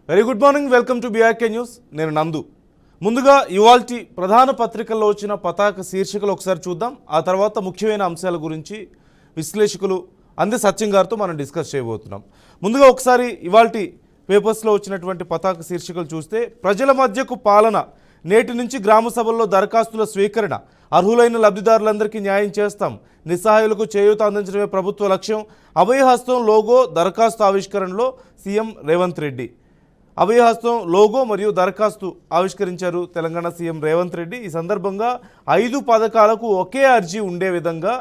Very good morning, welcome to BRK news. నేను నందు. ముందుగా ఇవాల్టి ప్రధాన పత్రికల్లో వచ్చిన పతాక శీర్షికలు ఒకసారి చూద్దాం. ఆ తర్వాత ముఖ్యమైన అంశాల గురించి విశ్లేషకులు అందే సత్యం గారితో మనం డిస్కస్ చేయబోతున్నాం. ముందుగా ఒకసారి ఇవాల్టి పేపర్స్లో వచ్చినటువంటి పతాక శీర్షికలు చూస్తే, ప్రజల మధ్యకు పాలన, నేటి నుంచి గ్రామ సభల్లో దరఖాస్తుల స్వీకరణ, అర్హులైన లబ్ధిదారులందరికీ న్యాయం చేస్తాం, నిస్సహాయులకు చేయూత అందించడమే ప్రభుత్వ లక్ష్యం, అభయహస్తం లోగో దరఖాస్తు ఆవిష్కరణలో సీఎం రేవంత్ రెడ్డి. అభయహస్తం లోగో మరియు దరఖాస్తు ఆవిష్కరించారు తెలంగాణ సీఎం రేవంత్ రెడ్డి. ఈ సందర్భంగా 5 పథకాలకు ఒకే అర్జీ ఉండే విధంగా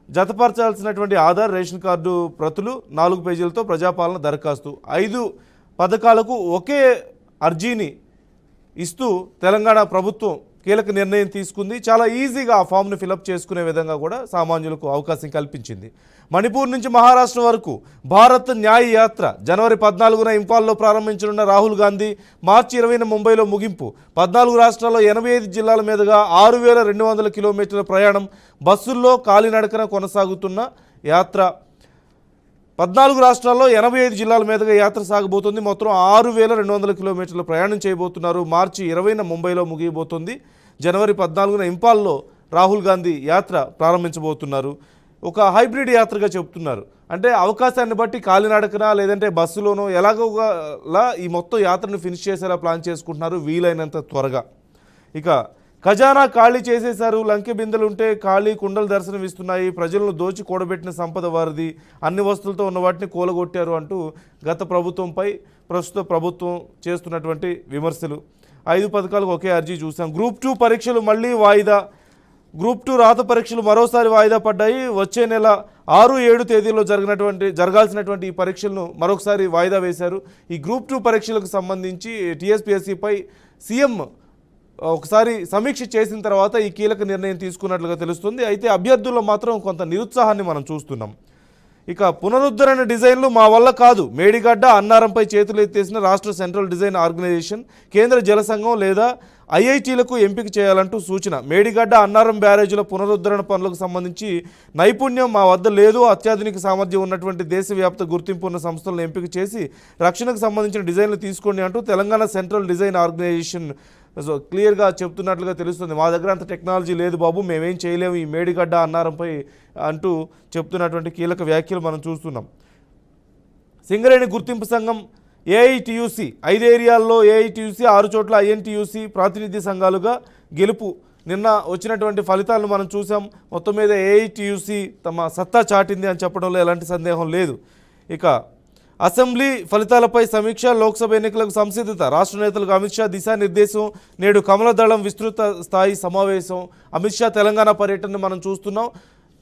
జతపరచాల్సినటువంటి ఆధార్, రేషన్ కార్డు ప్రతులు 4 పేజీలతో ప్రజాపాలన దరఖాస్తు, 5 పథకాలకు ఒకే అర్జీని ఇస్తూ తెలంగాణ ప్రభుత్వం కీలక నిర్ణయం తీసుకుంది. చాలా ఈజీగా ఆ ఫామ్ను ఫిలప్ చేసుకునే విధంగా కూడా సామాన్యులకు అవకాశం కల్పించింది. మణిపూర్ నుంచి మహారాష్ట్ర వరకు భారత్ న్యాయ యాత్ర జనవరి 14న ఇంఫాల్లో ప్రారంభించనున్న రాహుల్ గాంధీ, మార్చి 20న ముంబైలో ముగింపు. 14 రాష్ట్రాల్లో 85 జిల్లాల మీదుగా 6200 కిలోమీటర్ల ప్రయాణం, బస్సుల్లో కాలినడకన కొనసాగుతున్న యాత్ర. 14 రాష్ట్రాల్లో 85 జిల్లాల మీదుగా యాత్ర సాగబోతుంది. మొత్తం 6200 కిలోమీటర్ల ప్రయాణం చేయబోతున్నారు. మార్చి 20న ముంబైలో ముగియబోతుంది. జనవరి 14న ఇంపాల్లో రాహుల్ గాంధీ యాత్ర ప్రారంభించబోతున్నారు. ఒక హైబ్రిడ్ యాత్రగా చెప్తున్నారు. అంటే అవకాశాన్ని బట్టి కాలినడకన లేదంటే బస్సులోనో ఎలాగోలా ఈ మొత్తం యాత్రను ఫినిష్ చేసేలా ప్లాన్ చేసుకుంటున్నారు వీలైనంత త్వరగా. ఇక ఖజానా ఖాళీ చేసేశారు, లంకె బిందెలుంటే ఖాళీ కుండలు దర్శనమిస్తున్నాయి, ప్రజలను దోచి కూడబెట్టిన సంపద వారిది, అన్ని వస్తువులతో ఉన్న వాటిని కూలగొట్టారు అంటూ గత ప్రభుత్వంపై ప్రస్తుత ప్రభుత్వం చేస్తున్నటువంటి విమర్శలు. 5 పథకాలకు ఒకే అర్జీ చూసాం. గ్రూప్ 2 పరీక్షలు మళ్ళీ వాయిదా. గ్రూప్ 2 రాత పరీక్షలు మరోసారి వాయిదా పడ్డాయి. వచ్చే నెల 6, 7 తేదీల్లో జరగాల్సినటువంటి ఈ పరీక్షలను మరొకసారి వాయిదా వేశారు. ఈ గ్రూప్ 2 పరీక్షలకు సంబంధించి టీఎస్పీఎస్సీపై సీఎం ఒకసారి సమీక్ష చేసిన తర్వాత ఈ కీలక నిర్ణయం తీసుకున్నట్లుగా తెలుస్తుంది. అయితే అభ్యర్థుల్లో మాత్రం కొంత నిరుత్సాహాన్ని మనం చూస్తున్నాం. ఇక పునరుద్ధరణ డిజైన్లు మా వల్ల కాదు, మేడిగడ్డ అన్నారంపై చేతులు ఎత్తేసిన రాష్ట్ర సెంట్రల్ డిజైన్ ఆర్గనైజేషన్, కేంద్ర జల సంఘం లేదా ఐఐటీలకు ఎంపిక చేయాలంటూ సూచన. మేడిగడ్డ అన్నారం బ్యారేజీల పునరుద్ధరణ పనులకు సంబంధించి నైపుణ్యం మా వద్ద లేదు, అత్యాధునిక సామర్థ్యం ఉన్నటువంటి దేశవ్యాప్త గుర్తింపు ఉన్న సంస్థలను ఎంపిక చేసి రక్షణకు సంబంధించిన డిజైన్లు తీసుకోండి అంటూ తెలంగాణ సెంట్రల్ డిజైన్ ఆర్గనైజేషన్ క్లియర్గా చెప్తున్నట్లుగా తెలుస్తుంది. మా దగ్గర అంత టెక్నాలజీ లేదు బాబు, మేమేం చేయలేము ఈ మేడిగడ్డ అన్నారంపై అంటూ చెప్తున్నటువంటి కీలక వ్యాఖ్యలు మనం చూస్తున్నాం. సింగరేణి గుర్తింపు సంఘం ఏఐటియుసి 5 ఏరియాల్లో ఏఐటియుసి, 6 చోట్ల ఐఎన్టీయూసీ ప్రాతినిధ్య సంఘాలుగా గెలుపు. నిన్న వచ్చినటువంటి ఫలితాలను మనం చూసాం. మొత్తం మీద ఏఐటియుసి తమ సత్తా చాటింది అని చెప్పడంలో ఎలాంటి సందేహం లేదు. ఇక అసెంబ్లీ ఫలితాలపై సమీక్ష, లోక్సభ ఎన్నికలకు సంసిద్ధత, రాష్ట్ర నేతలకు అమిత్ షా దిశానిర్దేశం. నేడు కమలదళం విస్తృత స్థాయి సమావేశం. అమిత్ షా తెలంగాణ పర్యటనను మనం చూస్తున్నాం.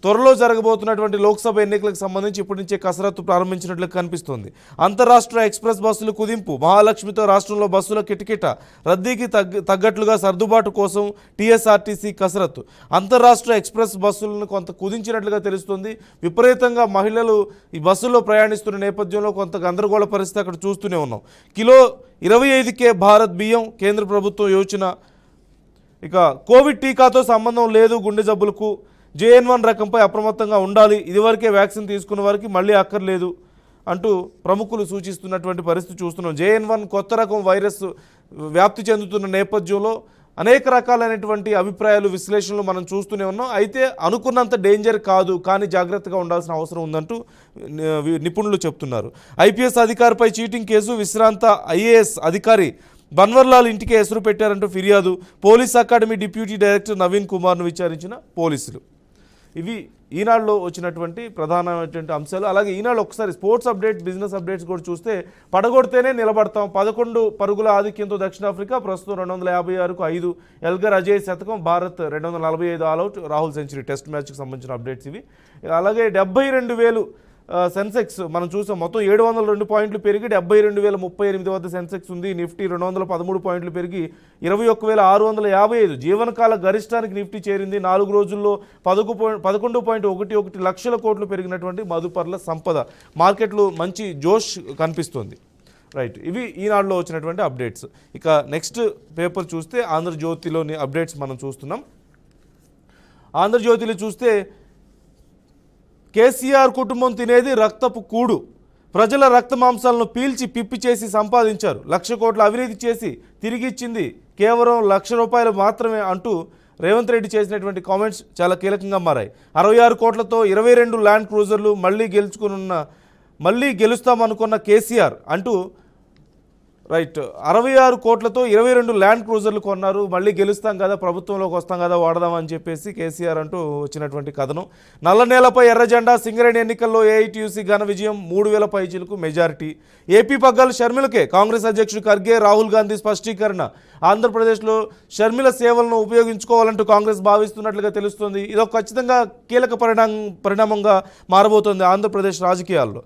త్వరలో జరగబోతున్నటువంటి లోక్సభ ఎన్నికలకు సంబంధించి ఇప్పటి నుంచే కసరత్తు ప్రారంభించినట్లు కనిపిస్తోంది. అంతరాష్ట్ర ఎక్స్ప్రెస్ బస్సులు కుదింపు, మహాలక్ష్మితో రాష్ట్రంలో బస్సుల కిటకిట, రద్దీకి తగ్గట్లుగా సర్దుబాటు కోసం టీఎస్ఆర్టీసీ కసరత్తు. అంతరాష్ట్ర ఎక్స్ప్రెస్ బస్సులను కొంత కుదించినట్లుగా తెలుస్తుంది. విపరీతంగా మహిళలు ఈ బస్సుల్లో ప్రయాణిస్తున్న నేపథ్యంలో కొంత గందరగోళ పరిస్థితి అక్కడ చూస్తూనే ఉన్నాం. కిలో 25K భారత్ బియ్యం కేంద్ర ప్రభుత్వం యోచన. ఇక కోవిడ్ టీకాతో సంబంధం లేదు గుండె జబ్బులకు, JN1 రకంపై అప్రమత్తంగా ఉండాలి, ఇదివరకే వ్యాక్సిన్ తీసుకున్న వారికి మళ్ళీ అక్కర్లేదు అంటూ ప్రముఖులు సూచిస్తున్నటువంటి పరిస్థితి చూస్తున్నాం. JN1 కొత్త రకం వైరస్ వ్యాప్తి చెందుతున్న నేపథ్యంలో అనేక రకాలైనటువంటి అభిప్రాయాలు, విశ్లేషణలు మనం చూస్తూనే ఉన్నాం. అయితే అనుకున్నంత డేంజర్ కాదు, కానీ జాగ్రత్తగా ఉండాల్సిన అవసరం ఉందంటూ నిపుణులు చెప్తున్నారు. IPS అధికారిపై చీటింగ్ కేసు, విశ్రాంత IAS అధికారి బన్వర్లాల్ ఇంటికే ఎసురు పెట్టారంటూ ఫిర్యాదు. Police academy deputy director Naveen కుమార్ను విచారించిన పోలీసులు. ఇవి ఈనాడులో వచ్చినటువంటి ప్రధానమైనటువంటి అంశాలు. అలాగే ఈనాడు ఒకసారి స్పోర్ట్స్ అప్డేట్, బిజినెస్ అప్డేట్స్ కూడా చూస్తే, పడగొడితేనే నిలబడతాం, 11 పరుగుల ఆధిక్యంతో దక్షిణాఫ్రికా, ప్రస్తుతం 256కు 5, ఎల్గర్ అజయ్ శతకం, Bharat 245 all out, Rahul century. Test మ్యాచ్కి సంబంధించిన అప్డేట్స్ ఇవి. అలాగే 72,000 సెన్సెక్స్ మనం చూసాం. మొత్తం 702 పాయింట్లు పెరిగి 72,038 వద్ద సెన్సెక్స్ ఉంది. నిఫ్టీ 213 పాయింట్లు పెరిగి 21,655 జీవనకాల గరిష్టానికి నిఫ్టీ చేరింది. 4 రోజుల్లో 11.11 లక్షల కోట్లు పెరిగినటువంటి మదుపర్ల సంపద. మార్కెట్లు మంచి జోష్ కనిపిస్తుంది. రైట్, ఇవి ఈనాడులో వచ్చినటువంటి అప్డేట్స్. ఇక నెక్స్ట్ పేపర్ చూస్తే ఆంధ్రజ్యోతిలోని అప్డేట్స్ మనం చూస్తున్నాం. ఆంధ్రజ్యోతిలో చూస్తే కేసీఆర్ కుటుంబం తినేది రక్తపు కూడు, ప్రజల రక్త మాంసాలను పీల్చి పిప్పి చేసి సంపాదించారు. 1,00,000 కోట్ల అవినీతి చేసి తిరిగి ఇచ్చింది కేవలం ₹1,00,000 మాత్రమే అంటూ రేవంత్ రెడ్డి చేసినటువంటి కామెంట్స్ చాలా కీలకంగా మారాయి. 66 కోట్లతో 22 ల్యాండ్ క్రూజర్లు మళ్ళీ గెలుస్తామనుకున్న కేసీఆర్ అంటూ రైట్ 66 కోట్లతో 22 ల్యాండ్ క్రూజర్లు కొన్నారు. మళ్ళీ గెలుస్తాం కదా, ప్రభుత్వంలోకి వస్తాం కదా, వాడదామని చెప్పేసి కేసీఆర్ అంటూ వచ్చినటువంటి కథనం. నల్ల నేలపై ఎర్ర జెండా, సింగరేణి ఎన్నికల్లో ఏఐటీయూసీ ఘన విజయం, 3,000 పైచీలకు మెజారిటీ. ఏపీ పగ్గాలు షర్మిలకే, కాంగ్రెస్ అధ్యక్షుడు ఖర్గే, రాహుల్ గాంధీ స్పష్టీకరణ. ఆంధ్రప్రదేశ్లో షర్మిల సేవలను ఉపయోగించుకోవాలంటూ కాంగ్రెస్ భావిస్తున్నట్లుగా తెలుస్తోంది. ఇదొక ఖచ్చితంగా కీలక పరిణామంగా మారబోతోంది ఆంధ్రప్రదేశ్ రాజకీయాల్లో.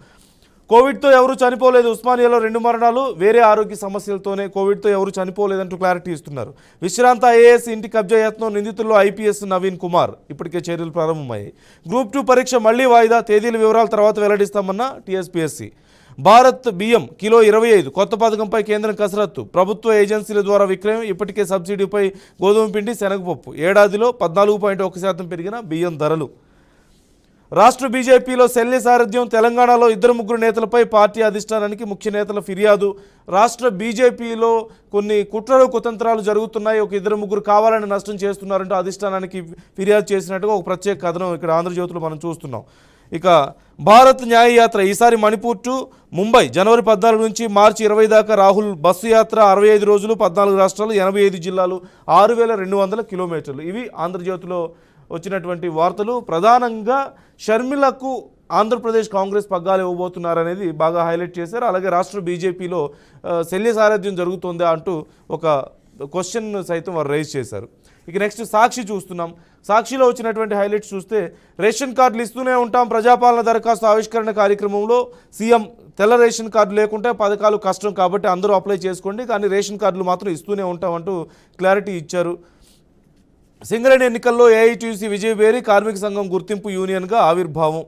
కోవిడ్తో ఎవరు చనిపోలేదు, ఉస్మానియాలో 2 మరణాలు, వేరే ఆరోగ్య సమస్యలతోనే, కోవిడ్తో ఎవరు చనిపోలేదంటూ క్లారిటీ ఇస్తున్నారు. విశ్రాంత ఐఏఎస్ ఇంటి కబ్జా యత్నం, నిందితుల్లో ఐపీఎస్ నవీన్ కుమార్. ఇప్పటికే చర్యలు ప్రారంభమయ్యాయి. గ్రూప్ 2 పరీక్ష మళ్లీ వాయిదా, తేదీల వివరాల తర్వాత వెల్లడిస్తామన్న టీఎస్పీఎస్సీ. భారత్ బియ్యం కిలో 25, కొత్త పథకంపై కేంద్రం కసరత్తు. ప్రభుత్వ ఏజెన్సీల ద్వారా విక్రయం, ఇప్పటికే సబ్సిడీపై గోధుమ పిండి, శనగపప్పు. ఏడాదిలో 14.1% పెరిగిన బియ్యం ధరలు. రాష్ట్ర బీజేపీలో శల్య సారథ్యం, తెలంగాణలో 2-3 నేతలపై పార్టీ అధిష్టానానికి ముఖ్య నేతల ఫిర్యాదు. రాష్ట్ర బీజేపీలో కొన్ని కుట్రలు కుతంత్రాలు జరుగుతున్నాయి, ఒక 2-3 కావాలని నష్టం చేస్తున్నారంటూ అధిష్టానానికి ఫిర్యాదు చేసినట్టుగా ఒక ప్రత్యేక కథనం ఇక్కడ ఆంధ్రజ్యోతిలో మనం చూస్తున్నాం. ఇక భారత్ న్యాయయాత్ర ఈసారి మణిపూర్ టు ముంబై, జనవరి 14 నుంచి మార్చి 20 దాకా రాహుల్ బస్సు యాత్ర. 65 రోజులు, 14 రాష్ట్రాలు, 85 జిల్లాలు, 6,200 కిలోమీటర్లు. ఇవి ఆంధ్రజ్యోతిలో వచ్చినటువంటి వార్తలు. ప్రధానంగా షర్మిలకు ఆంధ్రప్రదేశ్ కాంగ్రెస్ పగ్గాలు ఇవ్వబోతున్నారనేది బాగా హైలైట్ చేశారు. అలాగే రాష్ట్ర బీజేపీలో శల్య సారథ్యం జరుగుతుందా అంటూ ఒక క్వశ్చన్ సైతం వారు రైజ్ చేశారు. ఇక నెక్స్ట్ సాక్షి చూస్తున్నాం. సాక్షిలో వచ్చినటువంటి హైలైట్స్ చూస్తే, రేషన్ కార్డులు ఇస్తూనే ఉంటాం, ప్రజాపాలన దరఖాస్తు ఆవిష్కరణ కార్యక్రమంలో సీఎం. తెల్ల రేషన్ కార్డు లేకుంటే పథకాలు కష్టం కాబట్టి అందరూ అప్లై చేసుకోండి, కానీ రేషన్ కార్డులు మాత్రం ఇస్తూనే ఉంటాం అంటూ క్లారిటీ ఇచ్చారు. సింగరేణి ఎన్నికల్లో ఏఐటీయూసీ విజయబేరి, కార్మిక సంఘం గుర్తింపు యూనియన్గా ఆవిర్భావం.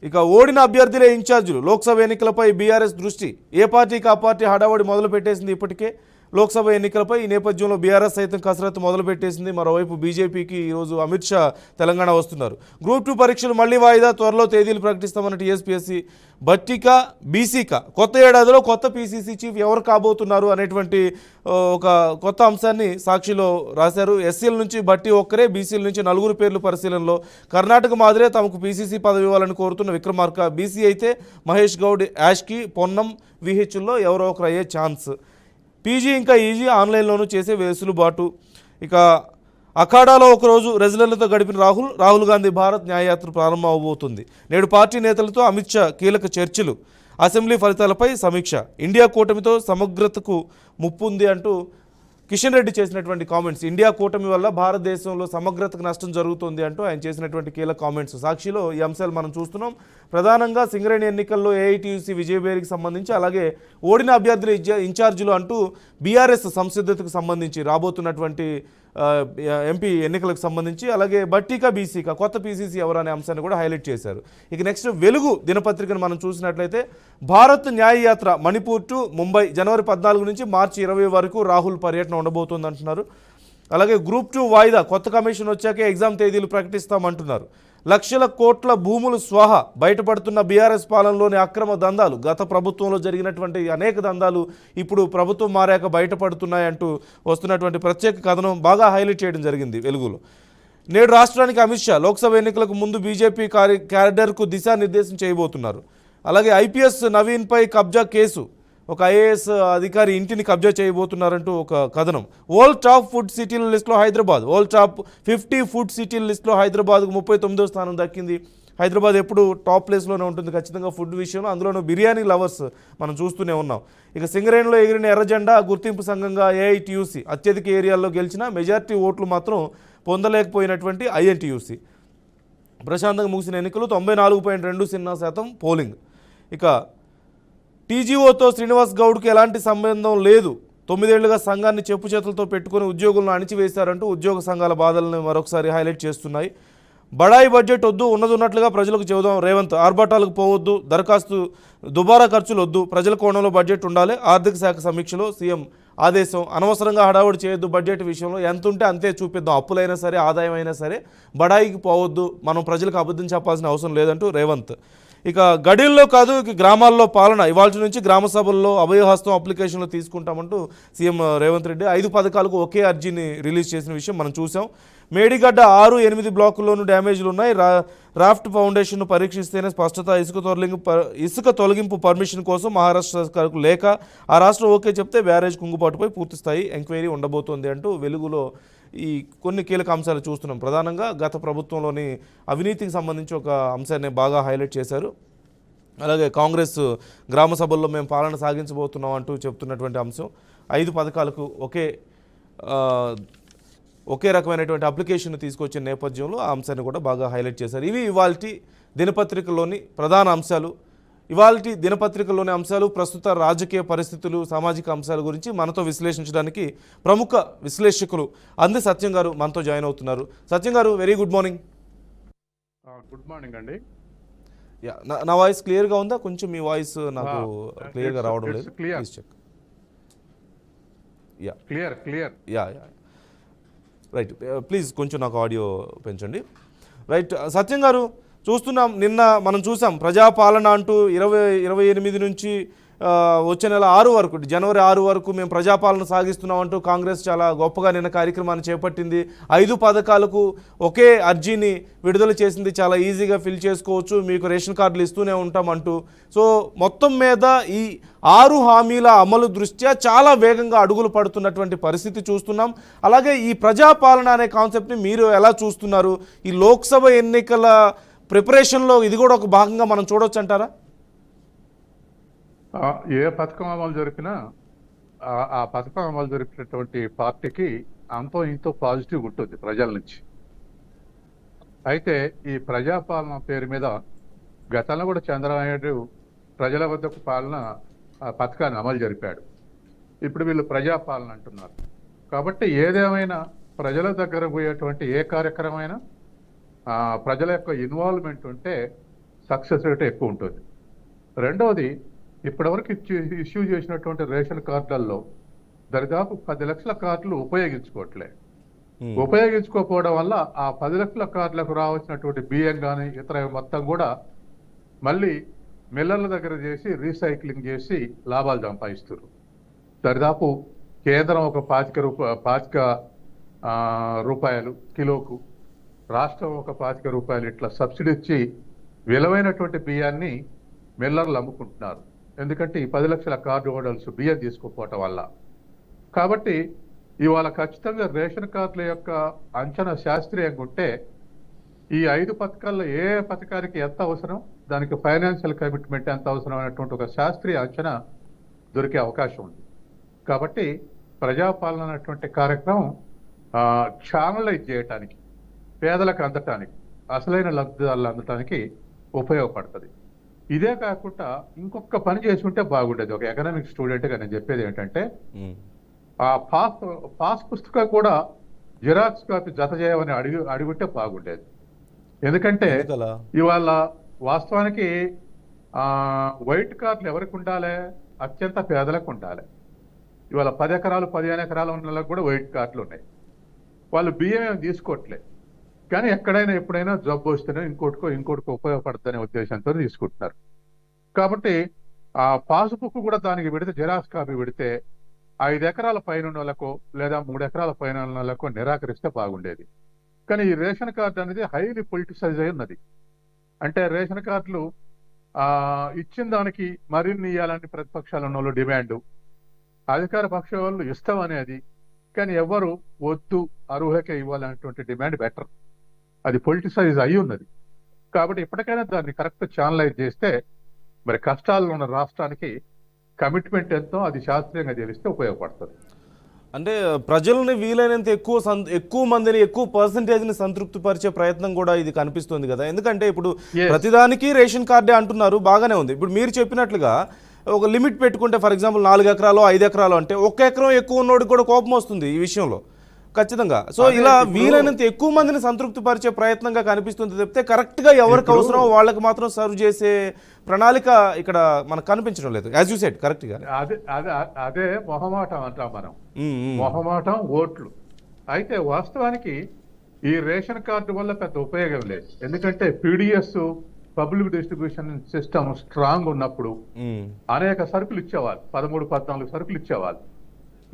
ఇక ఓడిన అభ్యర్థులే ఇన్ఛార్జీలు, లోక్సభ ఎన్నికలపై బీఆర్ఎస్ దృష్టి. ఏ పార్టీకి ఆ పార్టీ హడావడి మొదలు పెట్టేసింది ఇప్పటికే లోక్సభ ఎన్నికలపై. ఈ నేపథ్యంలో బీఆర్ఎస్ సైతం కసరత్తు మొదలుపెట్టేసింది. మరోవైపు బీజేపీకి ఈరోజు అమిత్ షా తెలంగాణ వస్తున్నారు. గ్రూప్ 2 పరీక్షలు మళ్లీ వాయిదా, త్వరలో తేదీలు ప్రకటిస్తామన్న టీఎస్పీఎస్సీ. బట్టికా బీసీకా, కొత్త ఏడాదిలో కొత్త పీసీసీ చీఫ్ ఎవరు కాబోతున్నారు అనేటువంటి ఒక కొత్త అంశాన్ని సాక్షిలో రాశారు. ఎస్సీల నుంచి బట్టి ఒక్కరే, బీసీల నుంచి 4 పేర్లు పరిశీలనలో. కర్ణాటక మాదిరే తమకు పీసీసీ పదవి ఇవ్వాలని కోరుతున్న విక్రమార్క. బీసీ అయితే మహేష్ గౌడ్, యాష్కి, పొన్నం, విహెచ్లో ఎవరో ఒకరు అయ్యే ఛాన్స్. పీజీ ఇంకా ఈజీ, ఆన్లైన్లోనూ చేసే వెసులుబాటు. ఇక అఖాడాలో ఒకరోజు రెజ్లర్లతో గడిపిన రాహుల్ గాంధీ భారత్ న్యాయయాత్ర ప్రారంభం అవబోతుంది. నేడు పార్టీ నేతలతో అమిత్ షా కీలక చర్చలు. అసెంబ్లీ ఫలితాలపై సమీక్ష. ఇండియా కూటమితో సమగ్రతకు ముప్పు ఉంది అంటూ కిషన్ రెడ్డి చేసినటువంటి కామెంట్స్. ఇండియా కూటమి వల్ల భారతదేశంలో సమగ్రతకు నష్టం జరుగుతుంది అంటూ ఆయన చేసినటువంటి కీలక కామెంట్స్. సాక్షిలో ఈ అంశాలు మనం చూస్తున్నాం. ప్రధానంగా సింగరేణి ఎన్నికల్లో ఏఐటీయూసీ విజయబేరికి సంబంధించి, అలాగే ఓడిన అభ్యర్థుల ఇన్ఛార్జీలు అంటూ బీఆర్ఎస్ సంసిద్ధతకు సంబంధించి, రాబోతున్నటువంటి ఎంపీ ఎన్నికలకు సంబంధించి, అలాగే బట్టికా బీసీకా కొత్త పీసీసీ ఎవరు అనే అంశాన్ని కూడా హైలైట్ చేశారు. ఇక నెక్స్ట్ వెలుగు దినపత్రికను మనం చూసినట్లయితే, భారత్ న్యాయయాత్ర మణిపూర్ టు ముంబై, జనవరి 14 నుంచి మార్చి 20 వరకు రాహుల్ పర్యటన ఉండబోతుంది అంటున్నారు. అలాగే గ్రూప్ 2 వాయిదా, కొత్త కమిషన్ వచ్చాకే ఎగ్జామ్ తేదీలు ప్రకటిస్తామంటున్నారు. 1,00,000 కోట్ల భూములు స్వాహా, బయటపడుతున్న బీఆర్ఎస్ పాలనలోని అక్రమ దందాలు. గత ప్రభుత్వంలో జరిగినటువంటి అనేక దందాలు ఇప్పుడు ప్రభుత్వం మారాక బయటపడుతున్నాయంటూ వస్తున్నటువంటి ప్రత్యేక కథనం బాగా హైలైట్ చేయడం జరిగింది వెలుగులో. నేడు రాష్ట్రానికి అమిత్ షా, లోక్సభ ఎన్నికలకు ముందు బీజేపీ క్యాడర్కు దిశానిర్దేశం చేయబోతున్నారు. అలాగే ఐపీఎస్ నవీన్పై కబ్జా కేసు, ఒక ఐఏఎస్ అధికారి ఇంటిని కబ్జా చేయబోతున్నారంటూ ఒక కథనం. వరల్డ్ టాప్ ఫుడ్ సిటీల లిస్టులో హైదరాబాద్. వరల్డ్ టాప్ 50 ఫుడ్ సిటీల లిస్టులో హైదరాబాద్కు 39వ స్థానం దక్కింది. హైదరాబాద్ ఎప్పుడు టాప్ ప్లేస్లోనే ఉంటుంది ఖచ్చితంగా ఫుడ్ విషయంలో, అందులోనూ బిర్యానీ లవర్స్ మనం చూస్తూనే ఉన్నాం. ఇక సింగరేణిలో ఎగిరిన ఎర్రజెండా, గుర్తింపు సంఘంగా ఏఐటీయూసీ. అత్యధిక ఏరియాల్లో గెలిచిన, మెజారిటీ ఓట్లు మాత్రం పొందలేకపోయినటువంటి ఐఎన్టీయూసీ. ప్రశాంతంగా ముగిసిన ఎన్నికలు 94.20% పోలింగ్. ఇక టీజీఓతో శ్రీనివాస్ గౌడ్కి ఎలాంటి సంబంధం లేదు, 9 ఏళ్లుగా సంఘాన్ని చెప్పు చేతులతో పెట్టుకుని ఉద్యోగులను అణిచివేశారంటూ ఉద్యోగ సంఘాల బాధలను మరొకసారి హైలైట్ చేస్తున్నాయి. బడాయి బడ్జెట్ వద్దు, ఉన్నదున్నట్లుగా ప్రజలకు చెబుదాం రేవంత్. ఆర్భాటాలకు పోవద్దు, దరఖాస్తు దుబారా ఖర్చులు వద్దు, ప్రజల కోణంలో బడ్జెట్ ఉండాలి. ఆర్థిక శాఖ సమీక్షలో సీఎం ఆదేశం. అనవసరంగా హడావుడి చేయొద్దు, బడ్జెట్ విషయంలో ఎంత ఉంటే అంతే చూపిద్దాం, అప్పులైనా సరే ఆదాయం అయినా సరే బడాయికి పోవద్దు, మనం ప్రజలకు అబద్ధం చెప్పాల్సిన అవసరం లేదంటూ రేవంత్. ఇక గడిల్లో కాదు ఇక గ్రామాల్లో పాలన ఇవాళ నుంచి గ్రామ సభల్లో అభయహస్తం అప్లికేషన్లు తీసుకుంటామంటూ సీఎం రేవంత్ రెడ్డి 5 పథకాలకు ఒకే అర్జీని రిలీజ్ చేసిన విషయం మనం చూసాం. మేడిగడ్డ 6-8 బ్లాకుల్లోనూ డ్యామేజ్లు ఉన్నాయి. రాఫ్ట్ ఫౌండేషన్ను పరీక్షిస్తేనే స్పష్టత. ఇసుక తొలగింపు పర్మిషన్ కోసం మహారాష్ట్ర సర్కారుకు లేఖ. ఆ రాష్ట్రం ఓకే చెప్తే బ్యారేజ్ కుంగుబాటుపై పూర్తి స్థాయి ఎంక్వైరీ ఉండబోతోంది అంటూ వెలుగులో ఈ కొన్ని కీలక అంశాలు చూస్తున్నాం. ప్రధానంగా గత ప్రభుత్వంలోని అవినీతికి సంబంధించి ఒక అంశాన్ని బాగా హైలైట్ చేశారు. అలాగే కాంగ్రెస్ గ్రామ సభల్లో మేము పాలన సాగించబోతున్నాం అంటూ చెప్తున్నటువంటి అంశం 5 పథకాలకు ఒకే రకమైనటువంటి అప్లికేషన్ తీసుకొచ్చిన నేపథ్యంలో ఆ అంశాన్ని కూడా బాగా హైలైట్ చేశారు. ఇవి ఇవాల్టి దినపత్రికలోని ప్రధాన అంశాలు. ఇవాల్టి దినపత్రికలోని అంశాలు, ప్రస్తుత రాజకీయ పరిస్థితులు, సామాజిక అంశాల గురించి మనతో విశ్లేషించడానికి ప్రముఖ విశ్లేషకులు అంది సత్యం గారు మనతో జాయిన్ అవుతున్నారు. సత్యం గారు, very good morning. Good morning అండి. నా వాయిస్ క్లియర్గా ఉందా? కొంచెం మీ వాయిస్ నాకు క్లియర్గా రావడం లేదు. Please check. Yeah right, please కొంచెం నాకు ఆడియో పెంచండి. రైట్, సత్యం గారు, చూస్తున్నాం నిన్న మనం చూసాం ప్రజాపాలన అంటూ 28 నుంచి వచ్చే నెల 6 వరకు, జనవరి 6 వరకు మేము ప్రజాపాలన సాగిస్తున్నామంటూ కాంగ్రెస్ చాలా గొప్పగా నిన్న కార్యక్రమాన్ని చేపట్టింది. 5 పథకాలకు ఒకే అర్జీని విడుదల చేసింది. చాలా ఈజీగా ఫిల్ చేసుకోవచ్చు, మీకు రేషన్ కార్డులు ఇస్తూనే ఉంటామంటూ. సో మొత్తం మీద ఈ 6 హామీల అమలు దృష్ట్యా చాలా వేగంగా అడుగులు పడుతున్నటువంటి పరిస్థితి చూస్తున్నాం. అలాగే ఈ ప్రజాపాలన అనే కాన్సెప్ట్ని మీరు ఎలా చూస్తున్నారు? ఈ లోక్సభ ఎన్నికల ప్రిపరేషన్లో ఇది కూడా ఒక భాగంగా మనం చూడొచ్చు అంటారా? ఏ పథకం అమలు జరిపినా ఆ పథకం అమలు జరిపినటువంటి పార్టీకి అంతో ఇంతో పాజిటివ్ ఉంటుంది ప్రజల నుంచి. అయితే ఈ ప్రజాపాలన పేరు మీద గతంలో కూడా చంద్రబాబు నాయుడు ప్రజల వద్దకు పాలన పథకాన్ని అమలు జరిపాడు. ఇప్పుడు వీళ్ళు ప్రజాపాలన అంటున్నారు. కాబట్టి ఏదేమైనా ప్రజల దగ్గర పోయేటువంటి ఏ కార్యక్రమైనా ప్రజల యొక్క ఇన్వాల్వ్మెంట్ ఉంటే సక్సెస్ రేట్ ఎక్కువ ఉంటుంది. రెండవది, ఇప్పటివరకు ఇష్యూ చేసినటువంటి రేషన్ కార్డులలో దరిదాపు 10 లక్షల కార్డులు ఉపయోగించుకోకపోవడం వల్ల ఆ 10 లక్షల కార్డులకు రావాల్సినటువంటి బియ్యం కానీ ఇతర మొత్తం కూడా మళ్ళీ మిల్లర్ల దగ్గర చేసి రీసైక్లింగ్ చేసి లాభాలు సంపాదిస్తారు. దరిదాపు కేంద్రం ఒక 25 రూపాయలు కిలోకు, రాష్ట్రం ఒక 25 రూపాయలు ఇట్లా సబ్సిడీ ఇచ్చి విలువైనటువంటి బియ్యాన్ని మిల్లర్లు అమ్ముకుంటున్నారు. ఎందుకంటే ఈ 10 లక్షల కార్డు హోల్డర్స్ బియ్యం తీసుకోకపోవటం వల్ల. కాబట్టి ఇవాళ ఖచ్చితంగా రేషన్ కార్డుల యొక్క అంచనా శాస్త్రీయంగా ఉంటే ఈ 5 పథకాల్లో ఏ పథకానికి ఎంత అవసరం, దానికి ఫైనాన్షియల్ కమిట్మెంట్ ఎంత అవసరం అనేటువంటి ఒక శాస్త్రీయ అంచనా దొరికే అవకాశం ఉంది. కాబట్టి ప్రజాపాలన అనేటువంటి కార్యక్రమం ఛానలైజ్ చేయటానికి, పేదలకు అందటానికి, అసలైన లబ్ధిదారులు అందటానికి ఉపయోగపడుతుంది. ఇదే కాకుండా ఇంకొక పని చేసుకుంటే బాగుండేది. ఒక ఎకనామిక్ స్టూడెంట్గా నేను చెప్పేది ఏంటంటే, ఆ పాస్ పుస్తకం కూడా జిరాక్స్ కాపీ జత చేయమని అడుగుంటే బాగుండేది. ఎందుకంటే ఇవాళ వాస్తవానికి వైట్ కార్డులు ఎవరికి ఉండాలి? అత్యంత పేదలకు ఉండాలి. ఇవాళ 10 ఎకరాలు 15 ఎకరాలు ఉన్న వాళ్ళకి కూడా వైట్ కార్డులు ఉన్నాయి. వాళ్ళు బియ్యం ఏమి తీసుకోవట్లే, కానీ ఎక్కడైనా ఎప్పుడైనా జబ్బు వస్తేనే ఇంకోటికో ఉపయోగపడుతుందనే ఉద్దేశంతో తీసుకుంటున్నారు. కాబట్టి ఆ పాస్బుక్ కూడా దానికి పెడితే, జిరాక్స్ కాపీ పెడితే 5 ఎకరాల పైన ఉన్న వాళ్ళకో లేదా 3 ఎకరాల పైన ఉన్న వాళ్ళకో నిరాకరిస్తే బాగుండేది. కానీ ఈ రేషన్ కార్డు అనేది హైలీ పొలిటిసైజ్ అయి ఉన్నది. అంటే రేషన్ కార్డులు ఇచ్చిన దానికి మరిన్ని ఇవ్వాలని ప్రతిపక్షాలు ఉన్న వాళ్ళు డిమాండు, అధికార పక్ష వాళ్ళు ఇష్టం అనేది, కానీ ఎవరు వద్దు అర్హులకే ఇవ్వాలనేటువంటి డిమాండ్ బెటర్. అది పొలిటిసైజ్ అయి ఉన్నది. కాబట్టి ఇప్పటికైనా దాన్ని కరెక్ట్ ఛానలైజ్ చేస్తే మరి కష్టాల్లో ఉన్న రాష్ట్రానికి కమిట్మెంట్ ఎంతో అది శాస్త్రీయంగా తెలిస్తే ఉపయోగపడుతుంది. అంటే ప్రజల్ని వీలైనంత ఎక్కువ మందిని, ఎక్కువ పర్సంటేజ్ని సంతృప్తి పరిచే ప్రయత్నం కూడా ఇది కనిపిస్తుంది కదా. ఎందుకంటే ఇప్పుడు ప్రతిదానికి రేషన్ కార్డే అంటున్నారు, బాగానే ఉంది. ఇప్పుడు మీరు చెప్పినట్లుగా ఒక లిమిట్ పెట్టుకుంటే, ఫర్ ఎగ్జాంపుల్ 4 ఎకరాలు 5 ఎకరాలు అంటే 1 ఎకరం ఎక్కువ ఉన్నోడికి కూడా కోపం వస్తుంది ఈ విషయంలో ఖచ్చితంగా. సో ఇలా వీలైనంత ఎక్కువ మందిని సంతృప్తి పరిచే ప్రయత్నంగా కనిపిస్తుంది తప్పితే కరెక్ట్గా ఎవరికి అవసరమో వాళ్ళకి మాత్రం సర్వ్ చేసే ప్రణాళిక ఇక్కడ మనకు కనిపించడం లేదు. యాజ్ యూ సెడ్ కరెక్ట్గా. అదే మొహమాటం అంటాం మనం, మొహమాటం ఓట్లు. అయితే వాస్తవానికి ఈ రేషన్ కార్డు వల్ల పెద్ద ఉపయోగం లేదు. ఎందుకంటే PDS public distribution system strong ఉన్నప్పుడు ఉమ్, అనేక సరుకులు ఇచ్చేవాళ్ళు, 13-14 సరుకులు ఇచ్చేవాళ్ళు.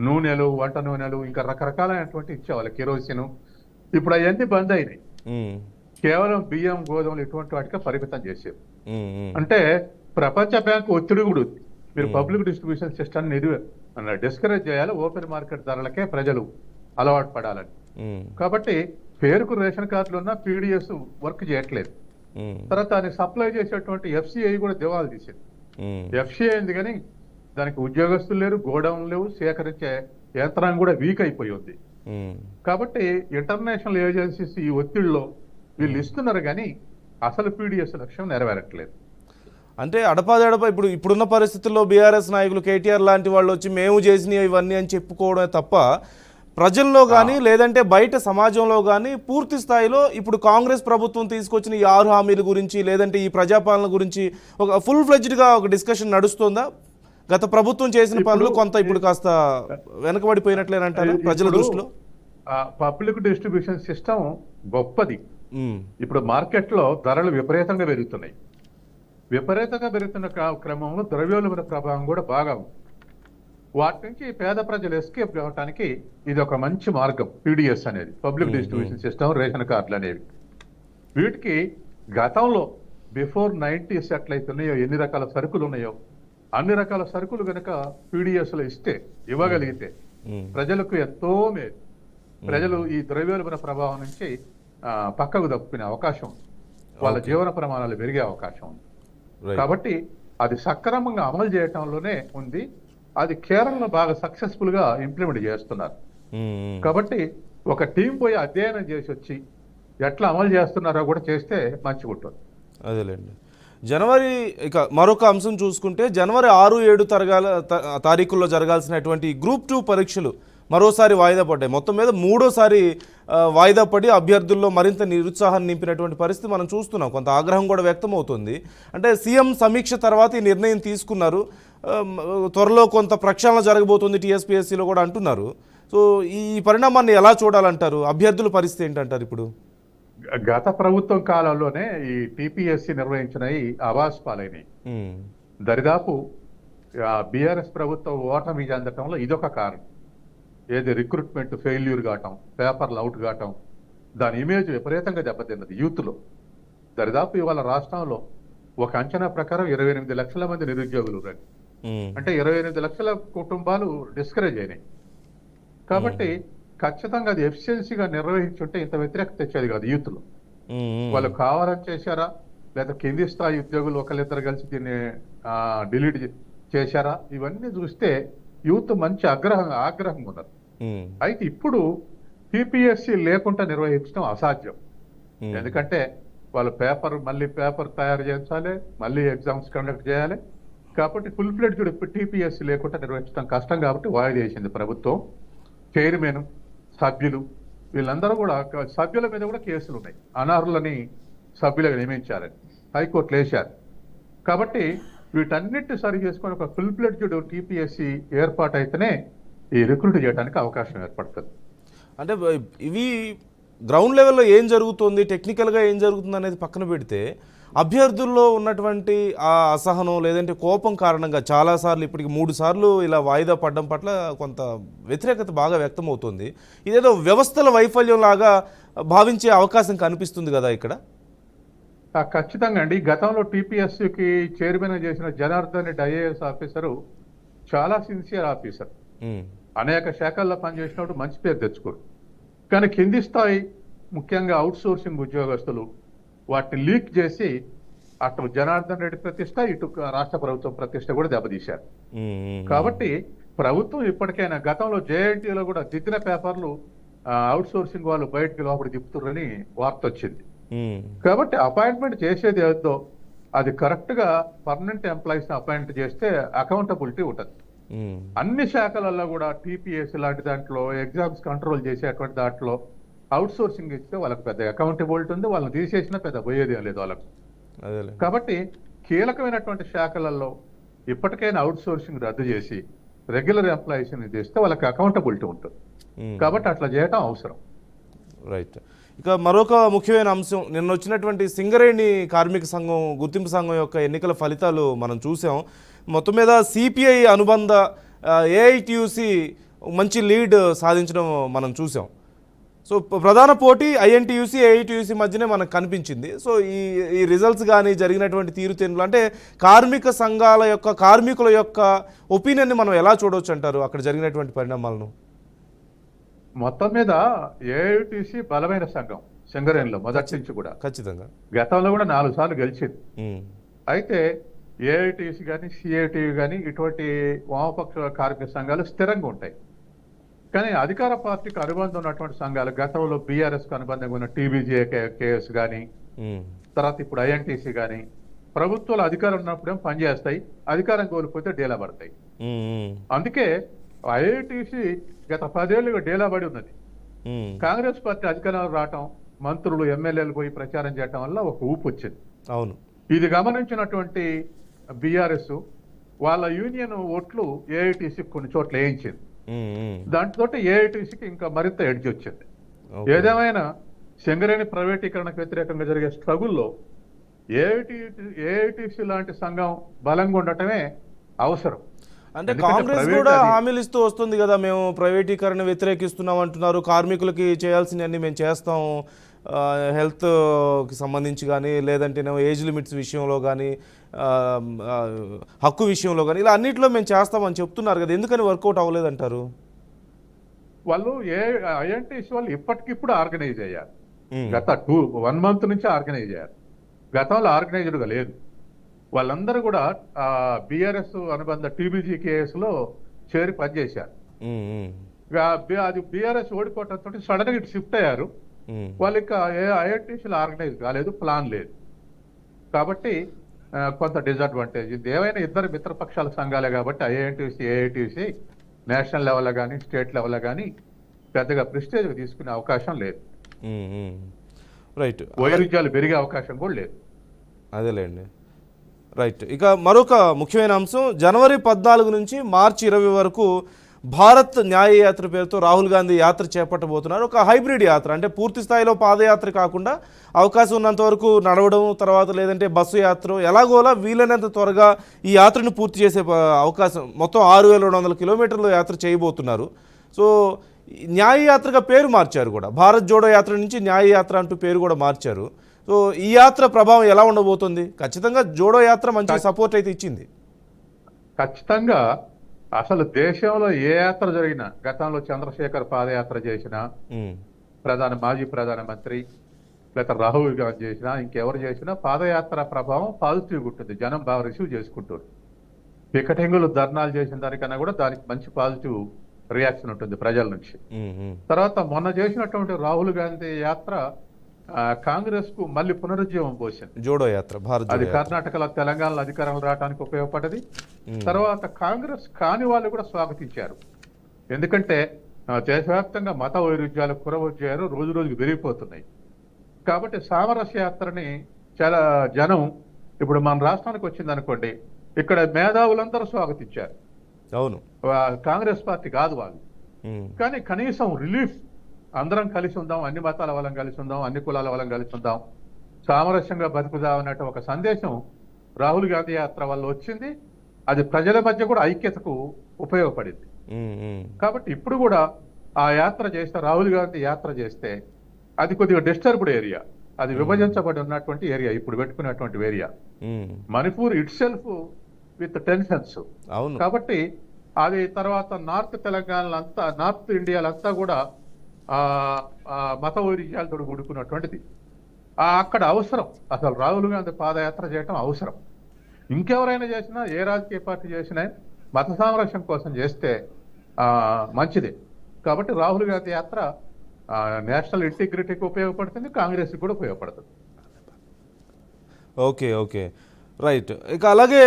నూనెలు, వంట నూనెలు, ఇంకా రకరకాలైనటువంటి ఇచ్చేవాళ్ళు, కెరోసిన్. ఇప్పుడు అవన్నీ బంద్ అయినాయి. ఉమ్, కేవలం బియ్యం, గోధుమలు ఇటువంటి వాటికే పరిమితం చేసేది. ఉమ్, ఉమ్, అంటే ప్రపంచ బ్యాంకు ఒత్తిడి కూడా ఉంది. మీరు పబ్లిక్ డిస్ట్రిబ్యూషన్ సిస్టమ్ డిస్కరేజ్ చేయాలి, ఓపెన్ మార్కెట్ ధరలకే ప్రజలు అలవాటు పడాలని. ఉమ్, కాబట్టి పేరుకు రేషన్ కార్డులు ఉన్న పీడిఎస్ వర్క్ చేయట్లేదు. ఉమ్, తర్వాత దాన్ని సప్లై చేసేటువంటి ఎఫ్సిఐ కూడా దివాలు తీసింది. ఉమ్, ఎఫ్సిఐ ఉంది కానీ దానికి ఉద్యోగస్తులు లేరు, గోడౌన్ లేవు, సేకరించే యంత్రాంగం కూడా వీక్ అయిపోయి ఉంది. ఉమ్, కాబట్టి ఇంటర్నేషనల్ ఏజెన్సీస్ ఈ ఒత్తిడిలో వీళ్ళు ఇస్తున్నారు కానీ అసలు పీడిఎస్ లక్ష్యం నెరవేరట్లేదు. అంటే అడపాదడప ఇప్పుడున్న పరిస్థితుల్లో బీఆర్ఎస్ నాయకులు కేటీఆర్ లాంటి వాళ్ళు వచ్చి మేము చేసినవి ఇవన్నీ అని చెప్పుకోవడమే తప్ప ప్రజల్లో కానీ లేదంటే బయట సమాజంలో కానీ పూర్తి స్థాయిలో ఇప్పుడు కాంగ్రెస్ ప్రభుత్వం తీసుకొచ్చిన ఈ 6 హామీల గురించి లేదంటే ఈ ప్రజాపాలన గురించి ఒక ఫుల్ ఫ్లెడ్జ్డ్గా ఒక డిస్కషన్ నడుస్తుందా? గత ప్రభుత్వం చేసిన పనులు కొంత ఇప్పుడు కాస్త వెనకబడిపోయినట్లేనంటారా ప్రజల దృష్టిలో? పబ్లిక్ డిస్ట్రిబ్యూషన్ సిస్టమ్ గొప్పది. ఉమ్, ఇప్పుడు మార్కెట్లో ధరలు విపరీతంగా పెరుగుతున్నాయి. విపరీతంగా పెరుగుతున్న క్రమంలో ద్రవ్యోల్బణ ప్రభావం కూడా బాగా ఉంది. వాటి నుంచి పేద ప్రజలు ఎస్కేప్ కావడానికి ఇది ఒక మంచి మార్గం. పీడిఎస్ అనేది, పబ్లిక్ డిస్ట్రిబ్యూషన్ సిస్టమ్, రేషన్ కార్డులు అనేవి. వీటికి గతంలో బిఫోర్ 90s ఎట్లయితున్నాయో, ఎన్ని రకాల సరుకులు ఉన్నాయో అన్ని రకాల సరుకులు కనుక పీడిఎస్లో ఇవ్వగలిగితే ప్రజలకు ఎంతో మేలు. ప్రజలు ఈ ద్రవ్యోల్బణ ప్రభావం నుంచి పక్కకు తప్పుకునే అవకాశం ఉంది, వాళ్ళ జీవన ప్రమాణాలు పెరిగే అవకాశం ఉంది. కాబట్టి అది సక్రమంగా అమలు చేయటంలోనే ఉంది. అది కేరళలో బాగా సక్సెస్ఫుల్ గా ఇంప్లిమెంట్ చేస్తున్నారు. కాబట్టి ఒక టీం పోయి అధ్యయనం చేసి వచ్చి ఎట్లా అమలు చేస్తున్నారో కూడా చేస్తే మంచిగా ఉంటుంది. అదేలేండి. జనవరి ఇక మరొక అంశం చూసుకుంటే జనవరి 6-7 తారీఖుల్లో జరగాల్సినటువంటి గ్రూప్ 2 పరీక్షలు మరోసారి వాయిదా పడ్డాయి. మొత్తం మీద 3వ వాయిదా పడి అభ్యర్థుల్లో మరింత నిరుత్సాహాన్ని నింపినటువంటి పరిస్థితి మనం చూస్తున్నాం. కొంత ఆగ్రహం కూడా వ్యక్తం అవుతుంది. అంటే సీఎం సమీక్ష తర్వాత ఈ నిర్ణయం తీసుకున్నారు. త్వరలో కొంత ప్రక్షాళన జరగబోతుంది టీఎస్పీఎస్సీలో కూడా అంటున్నారు. సో ఈ పరిణామాన్ని ఎలా చూడాలంటారు? అభ్యర్థుల పరిస్థితి ఏంటంటారు ఇప్పుడు? గత ప్రభుత్వం కాలంలోనే ఈ టీపీఎస్సీ నిర్వహించినవి అవాస్ పాలైనవి. దరిదాపు బీఆర్ఎస్ ప్రభుత్వం ఓటమి చెందటంలో ఇదొక కారణం. ఏది రిక్రూట్మెంట్ ఫెయిల్యూర్ కావటం, పేపర్లు అవుట్ కావటం, దాని ఇమేజ్ విపరీతంగా దెబ్బతిన్నది యూత్లో. దరిదాపు ఇవాళ రాష్ట్రంలో ఒక అంచనా ప్రకారం 28 లక్షల మంది నిరుద్యోగులు ఉన్నారు. అంటే 28 లక్షల కుటుంబాలు డిస్కరేజ్ అయినాయి. కాబట్టి ఖచ్చితంగా అది ఎఫిషియన్సీగా నిర్వహించుంటే ఇంత వ్యతిరేకత తెచ్చేది కాదు యూత్లో. వాళ్ళు కావాలని చేశారా, లేదా కింది స్థాయి ఉద్యోగులు ఒకళ్ళిద్దరు కలిసి దీన్ని డిలీట్ చేశారా, ఇవన్నీ చూస్తే యూత్ మంచి ఆగ్రహంగా ఉన్నారు. అయితే ఇప్పుడు టీపీఎస్సీ లేకుండా నిర్వహించడం అసాధ్యం. ఎందుకంటే వాళ్ళు మళ్ళీ పేపర్ తయారు చేయించాలి, మళ్ళీ ఎగ్జామ్స్ కండక్ట్ చేయాలి. కాబట్టి ఫుల్ ఫ్లెడ్జ్డ్ టీపీఎస్సీ లేకుండా నిర్వహించడం కష్టం. కాబట్టి వాయిదా వేసింది ప్రభుత్వం. చైర్మన్, సభ్యులు వీళ్ళందరూ కూడా, సభ్యుల మీద కూడా కేసులు ఉన్నాయి. అనర్హులని సభ్యులుగా నియమించారని హైకోర్టులు వేశారు. కాబట్టి వీటన్నిటిని సరి చేసుకొని ఒక ఫుల్ ఫ్లెడ్జ్డ్ టీపీఎస్సీ ఏర్పాటు అయితేనే ఈ రిక్రూట్ చేయడానికి అవకాశం ఏర్పడుతుంది. అంటే ఇవి గ్రౌండ్ లెవెల్లో ఏం జరుగుతుంది, టెక్నికల్గా ఏం జరుగుతుంది అనేది పక్కన పెడితే అభ్యర్థుల్లో ఉన్నటువంటి ఆ అసహనం లేదంటే కోపం కారణంగా చాలాసార్లు ఇప్పటికి 3 సార్లు ఇలా వాయిదా పడడం పట్ల కొంత వ్యతిరేకత బాగా వ్యక్తం అవుతుంది. ఇదేదో వ్యవస్థల వైఫల్యం లాగా భావించే అవకాశం కనిపిస్తుంది కదా ఇక్కడ. ఖచ్చితంగా అండి. గతంలో టీపీఎస్సీకి చైర్మన్ చేసిన జనార్దన్ రెడ్డి ఐఏఎస్ ఆఫీసరు చాలా సిన్సియర్ ఆఫీసర్. అనేక శాఖల్లో పనిచేసినప్పుడు మంచి పేరు తెచ్చుకోరు. కానీ కింది స్థాయి ముఖ్యంగా అవుట్ సోర్సింగ్ ఉద్యోగస్తులు వాటిని లీక్ చేసి అటు జనార్దన్ రెడ్డి ప్రతిష్ట, ఇటు రాష్ట్ర ప్రభుత్వం ప్రతిష్ట కూడా దెబ్బతీశారు. కాబట్టి ప్రభుత్వం ఇప్పటికైనా, గతంలో జేఎన్టీలో కూడా దిద్దిన పేపర్లు అవుట్ సోర్సింగ్ వాళ్ళు బయటకు లోపలికి తిప్పుతున్నారని వార్త వచ్చింది. కాబట్టి అపాయింట్మెంట్ చేసేది ఏదో అది కరెక్ట్ గా పర్మనెంట్ ఎంప్లాయీస్ అపాయింట్ చేస్తే అకౌంటబిలిటీ ఉంటుంది. అన్ని శాఖలలో కూడా టీపీఎస్సీ లాంటి దాంట్లో ఎగ్జామ్స్ కంట్రోల్ చేసేటువంటి దాంట్లో అవుట్ సోర్సింగ్ ఇస్తే వాళ్ళకి పెద్ద అకౌంటబిలిటీ ఉంది. వాళ్ళని తీసేసినా పెద్ద పోయేది లేదు వాళ్ళకు. కాబట్టి కీలకమైనటువంటి శాఖలలో ఇప్పటికైనా అవుట్ సోర్సింగ్ రద్దు చేసి రెగ్యులర్ ఎంప్లాయీస్ ని చేస్తే వాళ్ళకి అకౌంటబిలిటీ ఉంటుంది. కాబట్టి అట్లా చేయడం అవసరం. రైట్. ఇక మరొక ముఖ్యమైన అంశం, నిన్న వచ్చినటువంటి సింగరేణి కార్మిక సంఘం గుర్తింపు సంఘం యొక్క ఎన్నికల ఫలితాలు మనం చూసాం. మొత్తం మీద సిపిఐ అనుబంధ ఏఐటియుసి మంచి లీడ్ సాధించడం మనం చూసాం. సో ప్రధాన పోటీ ఐఎన్టీయూసీ ఏఐటీయూసీ మధ్యనే మనకు కనిపించింది. సో ఈ రిజల్ట్స్ కానీ జరిగినటువంటి తీరుతెన్నులు అంటే కార్మిక సంఘాల యొక్క కార్మికుల యొక్క ఒపీనియన్ని మనం ఎలా చూడవచ్చు అంటారు అక్కడ జరిగినటువంటి పరిణామాలను? మొత్తం మీద ఏఐటిసి బలమైన సంఘం సింగరేణిలో మొదటి నుంచి కూడా. ఖచ్చితంగా గతంలో కూడా 4 సార్లు గెలిచింది. ఉమ్, అయితే ఏఐటిసి కానీ సిఐటియు కానీ ఇటువంటి వామపక్ష కార్మిక సంఘాలు స్థిరంగా ఉంటాయి. కానీ అధికార పార్టీకి అనుబంధం ఉన్నటువంటి సంఘాలు గతంలో బీఆర్ఎస్ కు అనుబంధంగా ఉన్న టీబీజేకేఎస్ కానీ, ఉమ్, తర్వాత ఇప్పుడు ఐఎన్టీసీ కానీ ప్రభుత్వాలు అధికారం ఉన్నప్పుడేమో పనిచేస్తాయి, అధికారం కోల్పోతే డేలా పడతాయి. ఉమ్, ఉమ్, అందుకే ఐఐటిసి గత 10 ఏళ్లుగా డేలా పడి ఉన్నది. ఉమ్, కాంగ్రెస్ పార్టీ అధికారంలో రావటం, మంత్రులు ఎమ్మెల్యేలు పోయి ప్రచారం చేయటం వల్ల ఒక ఊపు వచ్చింది. అవును. ఇది గమనించినటువంటి బీఆర్ఎస్ వాళ్ళ యూనియన్ ఓట్లు ఏఐటిసి కొన్ని చోట్ల వేయించింది. ఉమ్, ఉమ్, దాంతో ఏఐటిసికి ఇంకా మరింత ఎడ్జ్ వచ్చింది. ఓకే. ఏదేమైనా సింగరేణి ప్రైవేటీకరణకు వ్యతిరేకంగా జరిగే స్ట్రగుల్లో ఏఐటిసి లాంటి సంఘం బలంగా ఉండటమే అవసరం. అంటే ఎందుకంటే కాంగ్రెస్ ప్రైవేట్ కూడా అది- హామీలు ఇస్తూ వస్తుంది కదా, మేము ప్రైవేటీకరణ వ్యతిరేకిస్తున్నాం అంటున్నారు, కార్మికులకి చేయాల్సినవన్నీ మేము చేస్తాం, హెల్త్కి సంబంధించి కానీ లేదంటేనేమో ఏజ్ లిమిట్స్ విషయంలో కానీ హక్కు విషయంలో కానీ ఇలా అన్నింటిలో మేము చేస్తామని చెప్తున్నారు కదా, ఎందుకని వర్కౌట్ అవ్వలేదంటారు? వాళ్ళు ఐఎన్టీసీ వాళ్ళు ఇప్పటికిప్పుడు ఆర్గనైజ్ అయ్యారు. ఉమ్, గత 1 మంత్ నుంచి ఆర్గనైజ్ అయ్యారు. గతంలో ఆర్గనైజ్డ్గా లేదు. వాళ్ళందరూ కూడా బీఆర్ఎస్ అనుబంధ టీబీజీకేఎస్ లో చేరి పనిచేశారు. ఉమ్, ఉమ్, అది బీఆర్ఎస్ ఓడిపోవడంతో సడన్ గా ఇటు షిఫ్ట్ అయ్యారు. ఉమ్, వాళ్ళు ఇంకా ఐఐటీసీలో ఆర్గనైజ్ కాలేదు, ప్లాన్ లేదు. కాబట్టి కొంత డిసడ్వాంటేజ్. ఇది ఏవైనా ఇద్దరు మిత్రపక్షాల సంఘాలే కాబట్టి ఐఐటీసీ ఏఐటీసీ నేషనల్ లెవెల్లో కానీ స్టేట్ లెవెల్లో కానీ పెద్దగా ప్రెస్టేజ్ తీసుకునే అవకాశం లేదు. ఉమ్, ఉమ్. రైట్. వైరుధ్యాలు పెరిగే అవకాశం కూడా లేదు. అదేలేండి. రైట్. ఇక మరొక ముఖ్యమైన అంశం, జనవరి 14 నుంచి మార్చి 20 వరకు భారత్ న్యాయ యాత్ర పేరుతో రాహుల్ గాంధీ యాత్ర చేపట్టబోతున్నారు. ఒక హైబ్రిడ్ యాత్ర, అంటే పూర్తి స్థాయిలో పాదయాత్ర కాకుండా అవకాశం ఉన్నంత వరకు నడవడం, తర్వాత లేదంటే బస్సు యాత్ర, ఎలాగోలా వీలైనంత త్వరగా ఈ యాత్రను పూర్తి చేసే అవకాశం. మొత్తం 6,200 కిలోమీటర్ల యాత్ర చేయబోతున్నారు. సో న్యాయ యాత్రగా పేరు మార్చారు కూడా, భారత్ జోడో యాత్ర నుంచి న్యాయ యాత్ర అంటూ పేరు కూడా మార్చారు. సో ఈ యాత్ర ప్రభావం ఎలా ఉండబోతుంది? ఖచ్చితంగా జోడో యాత్ర మంచి సపోర్ట్ అయితే ఇచ్చింది. ఖచ్చితంగా. అసలు దేశంలో ఏ యాత్ర జరిగినా, గతంలో చంద్రశేఖర్ పాదయాత్ర చేసినా, ఉమ్, మాజీ ప్రధానమంత్రి లేదా రాహుల్ గాంధీ చేసినా, ఇంకెవరు చేసినా పాదయాత్ర ప్రభావం పాజిటివ్ ఉంటుంది. జనం బాగా రిసీవ్ చేసుకుంటారు. పికెటింగులు ధర్నాలు చేసిన దానికన్నా కూడా దానికి మంచి పాజిటివ్ రియాక్షన్ ఉంటుంది ప్రజల నుంచి. ఉమ్, ఉమ్, తర్వాత మొన్న చేసినటువంటి రాహుల్ గాంధీ యాత్ర కాంగ్రెస్ కు మళ్ళీ పునరుజ్జీవం పోసింది. జోడో యాత్ర, భారత్ అది జోడో యాత్ర. కర్ణాటకలో తెలంగాణలో అధికారం రావడానికి ఉపయోగపడ్డది. తర్వాత కాంగ్రెస్ కాని వాళ్ళు కూడా స్వాగతించారు. ఎందుకంటే దేశవ్యాప్తంగా మత వైరుధ్యాలు కురవజ్యాలు రోజు రోజుకు పెరిగిపోతున్నాయి. కాబట్టి సామరస్య యాత్రని చాలా జనం, ఇప్పుడు మన రాష్ట్రానికి వచ్చింది అనుకోండి, ఇక్కడ మేధావులందరూ స్వాగతించారు. అవును. కాంగ్రెస్ పార్టీ కాదు వాళ్ళు. ఉమ్, కానీ కనీసం రిలీఫ్, అందరం కలిసి ఉందాం, అన్ని మతాల వాళ్ళం కలిసి ఉందాం, అన్ని కులాల వాళ్ళం కలిసి ఉందాం, సామరస్యంగా బతుకుదాం అన్నట్టు ఒక సందేశం రాహుల్ గాంధీ యాత్ర వల్ల వచ్చింది. అది ప్రజల మధ్య కూడా ఐక్యతకు ఉపయోగపడింది. ఉమ్, ఉమ్, కాబట్టి ఇప్పుడు కూడా ఆ యాత్ర చేస్తే, రాహుల్ గాంధీ యాత్ర చేస్తే, అది కొద్దిగా డిస్టర్బ్డ్ ఏరియా, అది విభజించబడి ఉన్నటువంటి ఏరియా, ఇప్పుడు పెట్టుకున్నటువంటి area. Um, Manipur it self with tensions. అవును. కాబట్టి అది తర్వాత నార్త్ తెలంగాణ అంతా, నార్త్ ఇండియాలంతా కూడా మత వైరుధ్యాలతో కూడుకున్నటువంటిది. అక్కడ అవసరం, అసలు రాహుల్ గాంధీ పాదయాత్ర చేయటం అవసరం. ఇంకెవరైనా చేసినా, ఏ రాజకీయ పార్టీ చేసినా మత సామరస్యం కోసం చేస్తే మంచిదే. కాబట్టి రాహుల్ గాంధీ యాత్ర నేషనల్ ఇంటిగ్రిటీకి ఉపయోగపడుతుంది, కాంగ్రెస్కి కూడా ఉపయోగపడుతుంది. Okay, okay, right. ఇక అలాగే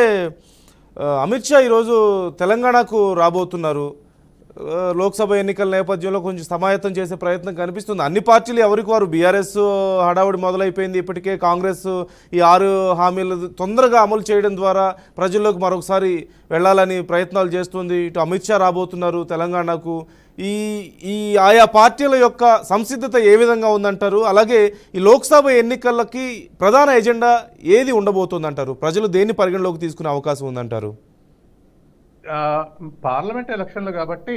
అమిత్ షా ఈరోజు తెలంగాణకు రాబోతున్నారు. లోక్సభ ఎన్నికల నేపథ్యంలో కొంచెం సమాయత్తం చేసే ప్రయత్నం కనిపిస్తుంది. అన్ని పార్టీలు ఎవరికి వారు, బీఆర్ఎస్ హడావుడి మొదలైపోయింది. ఇప్పటికే కాంగ్రెస్ ఈ 6 హామీలు తొందరగా అమలు చేయడం ద్వారా ప్రజల్లోకి మరొకసారి వెళ్ళాలని ప్రయత్నాలు చేస్తుంది. ఇటు అమిత్ షా రాబోతున్నారు తెలంగాణకు. ఈ ఆయా పార్టీల యొక్క సంసిద్ధత ఏ విధంగా ఉందంటారు? అలాగే ఈ లోక్సభ ఎన్నికలకి ప్రధాన ఎజెండా ఏది ఉండబోతుందంటారు? ప్రజలు దేన్ని పరిగణలోకి తీసుకునే అవకాశం ఉందంటారు? పార్లమెంట్ ఎలక్షన్లు కాబట్టి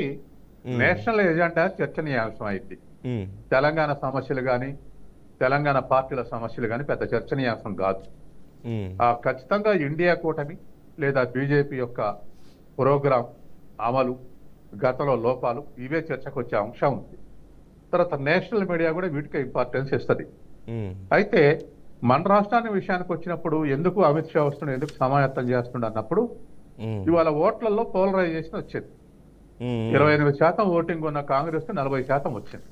నేషనల్ ఎజెండా చర్చనీయాంశం అయింది. తెలంగాణ సమస్యలు కానీ తెలంగాణ పార్టీల సమస్యలు కానీ పెద్ద చర్చనీయాంశం కాదు. ఖచ్చితంగా ఇండియా కూటమి లేదా బీజేపీ యొక్క ప్రోగ్రాం అమలు, గతంలో లోపాలు, ఇవే చర్చకు వచ్చే అంశం ఉంది. తర్వాత నేషనల్ మీడియా కూడా వీటికి ఇంపార్టెన్స్ ఇస్తుంది. అయితే మన రాష్ట్రాన్ని విషయానికి వచ్చినప్పుడు ఎందుకు అమిత్ షా వస్తుండే, ఎందుకు సమాయత్తం చేస్తుండే అన్నప్పుడు ఇవాళ ఓట్లలో పోలరైజేషన్ వచ్చింది. 28% ఓటింగ్ ఉన్న కాంగ్రెస్ 40% వచ్చింది.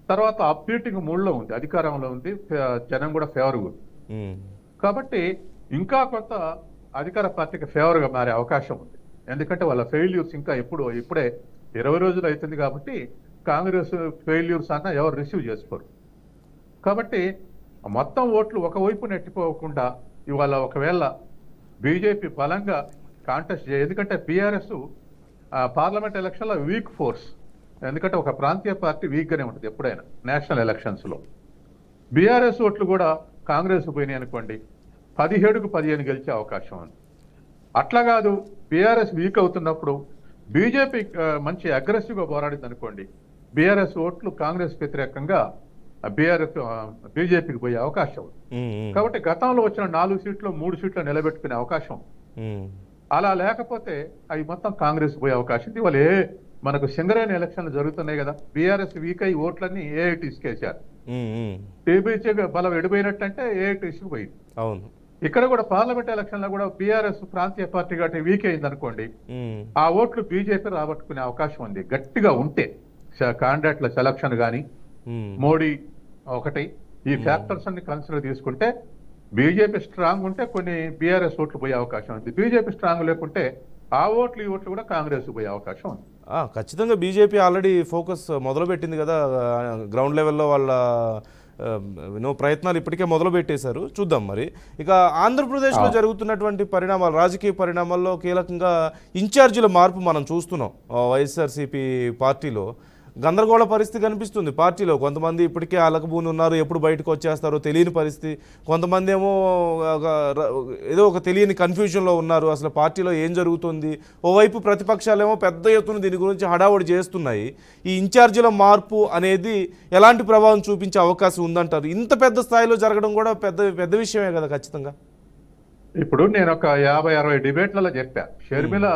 తర్వాత అప్బీటింగ్ మూడ్లో ఉంది, అధికారంలో ఉంది, జనం కూడా ఫేవర్గా ఉంది. కాబట్టి ఇంకా కొంత అధికార పార్టీకి ఫేవర్గా మారే అవకాశం ఉంది. ఎందుకంటే వాళ్ళ ఫెయిల్యూర్స్ ఇంకా ఇప్పుడే 20 రోజులు అవుతుంది కాబట్టి కాంగ్రెస్ ఫెయిల్యూర్స్ అన్న ఎవరు రిసీవ్ చేసుకోరు. కాబట్టి మొత్తం ఓట్లు ఒకవైపు నెట్టిపోకుండా ఇవాళ ఒకవేళ బీజేపీ బలంగా కాంటెస్ట్ ఎందుకంటే బీఆర్ఎస్ పార్లమెంట్ ఎలక్షన్లో వీక్ ఫోర్స్. ఎందుకంటే ఒక ప్రాంతీయ పార్టీ వీక్గానే ఉంటుంది ఎప్పుడైనా నేషనల్ ఎలక్షన్స్లో. బీఆర్ఎస్ ఓట్లు కూడా కాంగ్రెస్ పోయినాయి అనుకోండి, 17కు 15 గెలిచే అవకాశం ఉంది. అట్లా కాదు, బీఆర్ఎస్ వీక్ అవుతున్నప్పుడు బీజేపీ మంచి అగ్రెసివ్గా పోరాడింది అనుకోండి, బీఆర్ఎస్ ఓట్లు కాంగ్రెస్ వ్యతిరేకంగా బీజేపీకి పోయే అవకాశం ఉంది. కాబట్టి గతంలో వచ్చిన 4 సీట్లు 3 సీట్లు నిలబెట్టుకునే అవకాశం. అలా లేకపోతే అవి మొత్తం కాంగ్రెస్ పోయే అవకాశం ఉంది. ఇవాళ మనకు సింగరేణి ఎలక్షన్లు జరుగుతున్నాయి కదా, బీఆర్ఎస్ వీక్ అయ్యి ఓట్లన్నీ ఏఐటీసీకి వేశారు. టీబీసీ బలం ఎడిపోయినట్టంటే ఏఐటీసీకి పోయింది. అవును, ఇక్కడ కూడా పార్లమెంట్ ఎలక్షన్ లో కూడా బీఆర్ఎస్ ప్రాంతీయ పార్టీ కాబట్టి వీక్ అయింది అనుకోండి, ఆ ఓట్లు బీజేపీ రాబట్టుకునే అవకాశం ఉంది గట్టిగా ఉంటే. క్యాండిడేట్ల సెలక్షన్ కానీ మోడీ ఒకటి, ఈ ఫ్యాక్టర్స్ అన్ని కన్సిడర్ తీసుకుంటే బీజేపీ స్ట్రాంగ్ ఉంటే కొన్ని బీఆర్ఎస్ ఓట్లు పోయే అవకాశం ఉంది. బీజేపీ స్ట్రాంగ్ లేకుంటే ఆ ఓట్లు ఈ ఓట్లు కూడా కాంగ్రెస్ పోయే అవకాశం ఉంది. ఖచ్చితంగా బీజేపీ ఆల్రెడీ ఫోకస్ మొదలుపెట్టింది కదా, గ్రౌండ్ లెవెల్లో వాళ్ళ ప్రయత్నాలు ఇప్పటికే మొదలు పెట్టేశారు. చూద్దాం మరి. ఇక ఆంధ్రప్రదేశ్లో జరుగుతున్నటువంటి పరిణామాలు, రాజకీయ పరిణామాల్లో కీలకంగా ఇన్ఛార్జీల మార్పు మనం చూస్తున్నాం. వైఎస్ఆర్సీపీ పార్టీలో గందరగోళ పరిస్థితి కనిపిస్తుంది. పార్టీలో కొంతమంది ఇప్పటికే అలకబూని ఉన్నారు, ఎప్పుడు బయటకు వచ్చేస్తారో తెలియని పరిస్థితి. కొంతమంది ఏమో ఏదో ఒక తెలియని కన్ఫ్యూజన్లో ఉన్నారు, అసలు పార్టీలో ఏం జరుగుతుంది. ఓవైపు ప్రతిపక్షాలేమో పెద్ద ఎత్తున దీని గురించి హడావుడి చేస్తున్నాయి. ఈ ఇన్ఛార్జీల మార్పు అనేది ఎలాంటి ప్రభావం చూపించే అవకాశం ఉందంటారు? ఇంత పెద్ద స్థాయిలో జరగడం కూడా పెద్ద విషయమే కదా ఖచ్చితంగా. ఇప్పుడు నేను ఒక 50-60 డిబేట్లలో చెప్పా, షర్మిల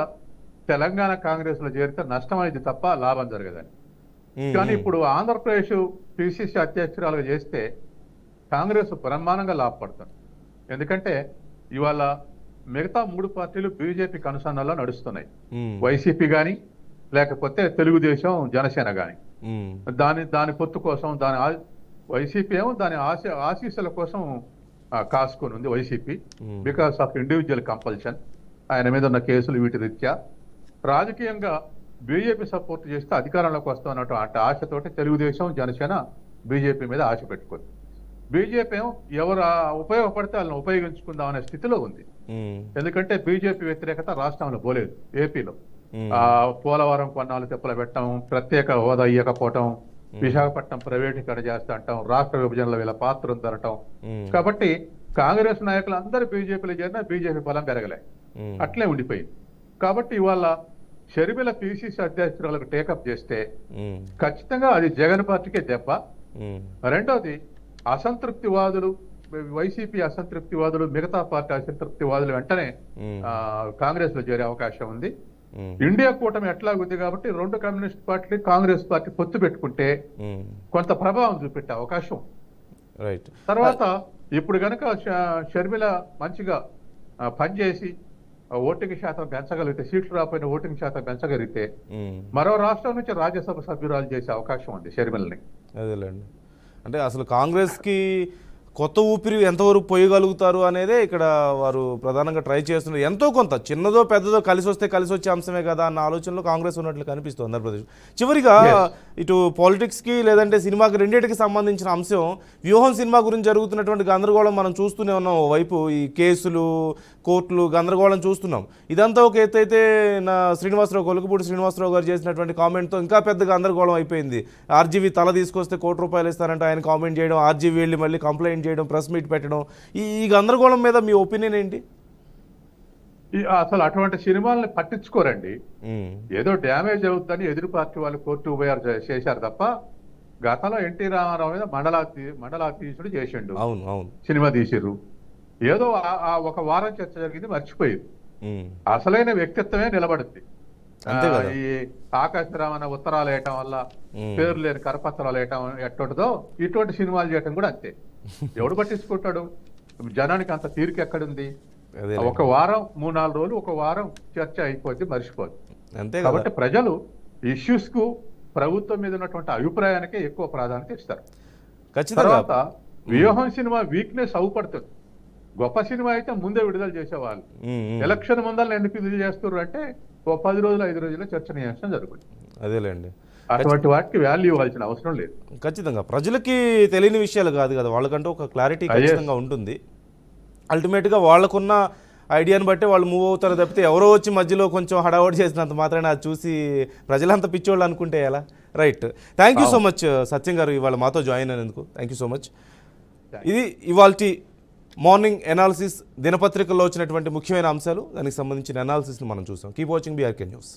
తెలంగాణ కాంగ్రెస్ లో చేరితే నష్టం అనేది తప్ప లాభం జరగదని. కానీ ఇప్పుడు ఆంధ్రప్రదేశ్ పిసిసి అధ్యక్షురాలుగా చేస్తే కాంగ్రెస్ బ్రహ్మాండంగా లాభపడుతుంది. ఎందుకంటే ఇవాళ మిగతా 3 పార్టీలు బీజేపీకి అనుసంధానంలో నడుస్తున్నాయి. వైసీపీ కానీ లేకపోతే తెలుగుదేశం, జనసేన కానీ దాని పొత్తు కోసం వైసీపీ ఏమో దాని ఆశీస్సుల కోసం కాసుకొని ఉంది YCP, because of individual compulsion. ఆయన మీద ఉన్న కేసులు వీటి రీత్యా రాజకీయంగా బీజేపీ సపోర్ట్ చేస్తే అధికారంలోకి వస్తామన్నట్టు ఆశతోటి తెలుగుదేశం, జనసేన బీజేపీ మీద ఆశ పెట్టుకుంది. బీజేపీ ఏమో ఎవరు ఉపయోగపడితే వాళ్ళని ఉపయోగించుకుందాం అనే స్థితిలో ఉంది. ఎందుకంటే బీజేపీ వ్యతిరేకత రాష్ట్రంలో పోలేదు. ఏపీలో పోలవరం కొన్నాళ్ళు తెప్పలు పెట్టడం, ప్రత్యేక హోదా ఇవ్వకపోవటం, విశాఖపట్నం ప్రైవేటీకరణ చేస్తా అంటాం, రాష్ట్ర విభజనలో వీళ్ళ పాత్ర ఉందనటం. కాబట్టి కాంగ్రెస్ నాయకులు అందరూ బీజేపీలో చేరినా బీజేపీ బలం పెరగలే, అట్లే ఉండిపోయింది. కాబట్టి ఇవాళ షర్మిల పిసిసి అధ్యక్షురాలకు టేకప్ చేస్తే ఖచ్చితంగా అది జగన్ పార్టీకే దెబ్బ. రెండవది అసంతృప్తివాదులు, వైసీపీ అసంతృప్తివాదులు, మిగతా పార్టీ అసంతృప్తివాదులు వెంటనే కాంగ్రెస్ లో చేరే అవకాశం ఉంది. ఇండియా కూటమి ఎట్లా ఉంది కాబట్టి 2 కమ్యూనిస్ట్ పార్టీలు కాంగ్రెస్ పార్టీ పొత్తు పెట్టుకుంటే కొంత ప్రభావం చూపెట్టే అవకాశం. తర్వాత ఇప్పుడు కనుక షర్మిల మంచిగా పనిచేసి ఓటింగ్ శాతం పెంచగలిగితే, సీట్లు రాకపోయిన ఓటింగ్ శాతం పెంచగలిగితే మరో రాష్ట్రం నుంచి రాజ్యసభ సభ్యురాలు చేసే అవకాశం ఉంది షర్మిలని. అదేలేండి. అంటే అసలు కాంగ్రెస్కి కొత్త ఊపిరి ఎంతవరకు పోయగలుగుతారు అనేదే ఇక్కడ వారు ప్రధానంగా ట్రై చేస్తున్నారు. ఎంతో కొంత చిన్నదో పెద్దదో కలిసి వస్తే కలిసి వచ్చే అంశమే కదా అన్న ఆలోచనలో కాంగ్రెస్ ఉన్నట్లు కనిపిస్తుంది ఆంధ్రప్రదేశ్. చివరిగా ఇటు పాలిటిక్స్కి లేదంటే సినిమాకి రెండింటికి సంబంధించిన అంశం వ్యూహం సినిమా గురించి జరుగుతున్నటువంటి గందరగోళం మనం చూస్తూనే ఉన్నాం. ఓవైపు ఈ కేసులు, కోర్టులు, గందరగోళం చూస్తున్నాం. ఇదంతా ఒక ఎత్తైతే నా కొలుకుపూడి శ్రీనివాసరావు గారు చేసినటువంటి కామెంట్తో ఇంకా పెద్ద గందరగోళం అయిపోయింది. ఆర్జీవీ తల తీసుకొస్తే ₹1 ఇస్తారంటే ఆయన కామెంట్ చేయడం, ఆర్జీవీ వెళ్ళి మళ్ళీ కంప్లైంట్ చేయడం, ప్రెస్ మీట్ పెట్టడం, ఈ గందరగోళం మీద మీ ఒపీనియన్ ఏంటి? అసలు అటువంటి సినిమాల్ని పట్టించుకోరండి. ఏదో డ్యామేజ్ అవుతుందని ఎదురు పార్టీ వాళ్ళు కోర్టు చేశారు తప్ప గతంలో ఎన్టీ రామారావు మీద మండలాతీసుడు చేసిండు. అవును అవును సినిమా తీసిర్రు. ఏదో ఆ ఒక వారం చర్చ జరిగింది, మర్చిపోయింది. అసలైన వ్యక్తిత్వమే నిలబడుద్ది. ఈ ఆకాశరామన్న ఉత్తరాలు వేయటం వల్ల పేరు లేని కరపత్రాలు వేయటం ఎట్టుంటుందో ఇటువంటి సినిమాలు చేయటం కూడా అంతే. ఎవడు పట్టించుకుంటాడు? జనానికి అంత తీరిక ఎక్కడుంది? ఒక వారం 3-4 రోజులు, ఒక వారం చర్చ అయిపోద్ది, మర్చిపోద్ది. కాబట్టి ప్రజలు ఇష్యూస్ కు ప్రభుత్వం మీద ఉన్నటువంటి అభిప్రాయానికే ఎక్కువ ప్రాధాన్యత ఇస్తారు. తర్వాత వ్యూహం సినిమా వీక్నెస్ అవుపడుతుంది. గొప్ప సినిమా అయితే ముందే విడుదల చేసేవాళ్ళు. ఎలక్షన్ ముందర ఎందుకు విడుదల చేస్తారు అంటే 10 రోజులు 5 రోజుల్లో చర్చనీయాంశం జరుగుతుంది. అదేలేండి. అటువంటి వాటికి వాల్యూ ఇవ్వాల్సిన అవసరం లేదు. ఖచ్చితంగా ప్రజలకి తెలియని విషయాలు కాదు కదా, వాళ్ళకంటూ ఒక క్లారిటీ ఖచ్చితంగా ఉంటుంది. అల్టిమేట్గా వాళ్ళకున్న ఐడియాని బట్టి వాళ్ళు మూవ్ అవుతారు తప్పితే ఎవరో వచ్చి మధ్యలో కొంచెం హడావడి చేసినంత మాత్రమే అది చూసి ప్రజలంతా పిచ్చోళ్ళు అనుకుంటే ఎలా? Right. Thank you so much Satyam garu, ఇవాళ మాతో జాయిన్ అయినందుకు థ్యాంక్ యూ సో మచ్. ఇది ఇవాల్టి మార్నింగ్ ఎనాలిసిస్. దినపత్రికల్లో వచ్చినటువంటి ముఖ్యమైన అంశాలు, దానికి సంబంధించిన ఎనాలిసిస్ని మనం చూసాం. Keep watching BRK news.